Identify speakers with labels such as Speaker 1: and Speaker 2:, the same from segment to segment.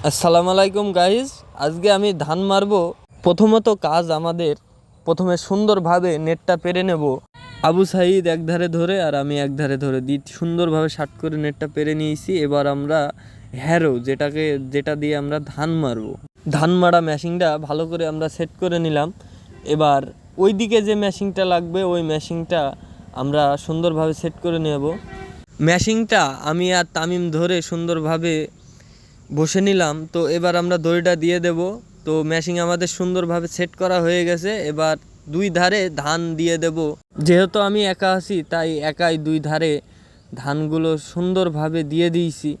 Speaker 1: আসসালামু আলাইকুম গাইজ। আজকে আমি ধান মারবো। প্রথমত কাজ আমাদের প্রথমে সুন্দরভাবে নেটটা পেরে নেব। আবু সাইদ এক ধারে ধরে আর আমি এক ধারে ধরে দিই, সুন্দরভাবে শার্ট করে নেটটা পেরে নিয়েছি। এবার আমরা হ্যারো যেটা দিয়ে আমরা ধান মারবো, ধান মারা মেশিনটা ভালো করে আমরা সেট করে নিলাম। এবার ওই দিকে যে মেশিনটা লাগবে ওই মেশিনটা আমরা সুন্দরভাবে সেট করে নেব। মেশিনটা আমি আর তামিম ধরে সুন্দরভাবে বসে নিলাম। তো এবার আমরা দড়িটা দিয়ে দেব। তো মেশিন আমাদের সুন্দরভাবে সেট করা হয়ে গেছে। এবার দুই ধারে ধান দিয়ে দেব। যেহেতু আমি একা আছি তাই একাই দুই ধারে ধানগুলো সুন্দরভাবে দিয়ে দিয়েছি।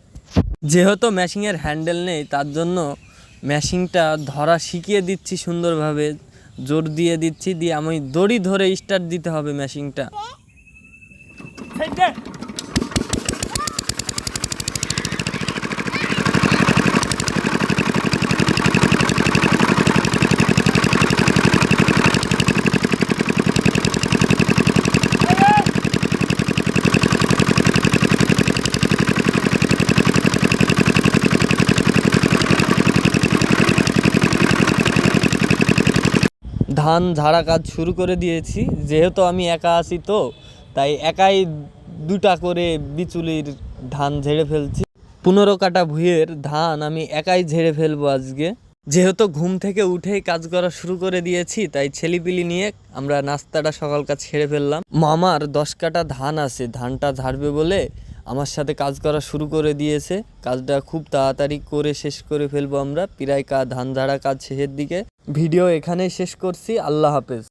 Speaker 1: যেহেতু মেশিনের হ্যান্ডেল নেই তার জন্য মেশিনটা ধরা শিখিয়ে দিচ্ছি, সুন্দরভাবে জোর দিয়ে দিচ্ছি, দিয়ে আমি দড়ি ধরে স্টার্ট দিতে হবে মেশিনটা। ধান ঝাড়া কাজ শুরু করে দিয়েছি। যেহেতু আমি একা আছি তো তাই একাই দুটা করে বিচুলির ধান ঝেড়ে ফেলছি। 15 কাটা ভুঁইয়ের ধান আমি একাই ঝেড়ে ফেলবো আজকে। যেহেতু ঘুম থেকে উঠেই কাজ করা শুরু করে দিয়েছি তাই ছেলেপিলি নিয়ে আমরা নাস্তাটা সকাল কাজ সেরে ফেললাম। মামার 10 কাটা ধান আছে, ধানটা ঝাড়বে বলে আমার সাথে কাজ করা শুরু করে দিয়েছে। কাজটা খুব তাড়াতাড়ি করে শেষ করে ফেলবো আমরা। প্রায় ধান ঝাড়া কাজ শেষের দিকে। ভিডিও এখানেই শেষ করছি। আল্লাহ হাফেজ।